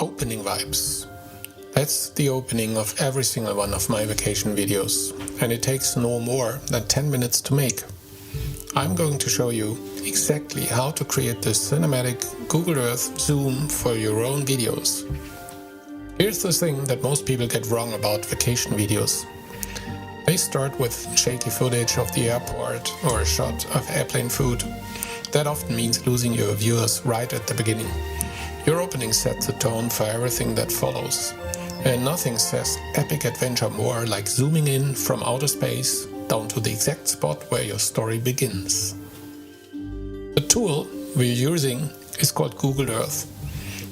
opening vibes. That's the opening of every single one of my vacation videos, and it takes no more than 10 minutes to make. I'm going to show you exactly how to create the cinematic Google Earth zoom for your own videos. Here's the thing that most people get wrong about vacation videos. They start with shaky footage of the airport or a shot of airplane food. That often means losing your viewers right at the beginning. Your opening sets the tone for everything that follows. And nothing says epic adventure more like zooming in from outer space down to the exact spot where your story begins. The tool we're using is called Google Earth.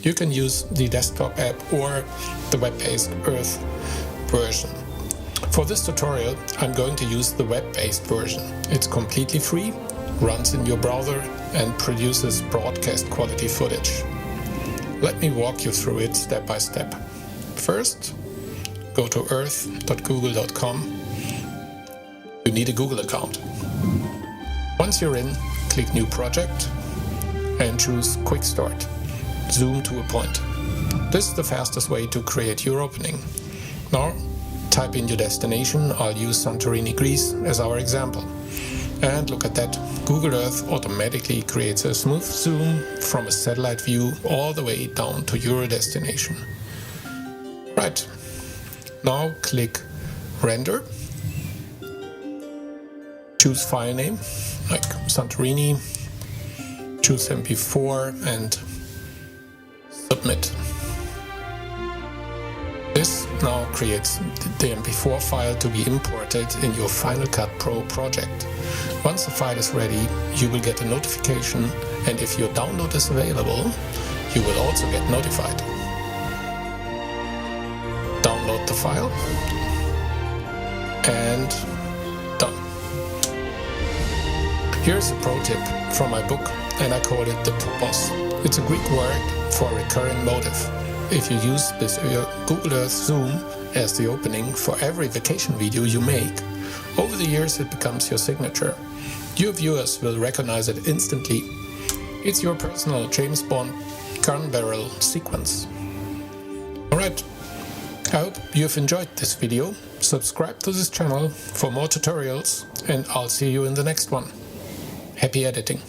You can use the desktop app or the web-based Earth version. For this tutorial, I'm going to use the web-based version. It's completely free, runs in your browser, and produces broadcast quality footage. Let me walk you through it step by step. First, go to earth.google.com. You need a Google account. Once you're in, click New Project and choose Quick Start. Zoom to a point. This is the fastest way to create your opening. Now, type in your destination. I'll use Santorini, Greece as our example. And look at that, Google Earth automatically creates a smooth zoom from a satellite view all the way down to your destination. Right, now click Render, choose file name like Santorini, choose MP4 and submit. This now creates the MP4 file to be imported in your Final Cut Pro project. Once the file is ready, you will get a notification, and if your download is available, you will also get notified. Download the file, and done. Here's a pro tip from my book, and I call it the topos. It's a Greek word for recurring motive. If you use this Google Earth Zoom as the opening for every vacation video you make, over the years it becomes your signature. Your viewers will recognize it instantly. It's your personal James Bond gun barrel sequence. Alright, I hope you've enjoyed this video. Subscribe to this channel for more tutorials, and I'll see you in the next one. Happy editing!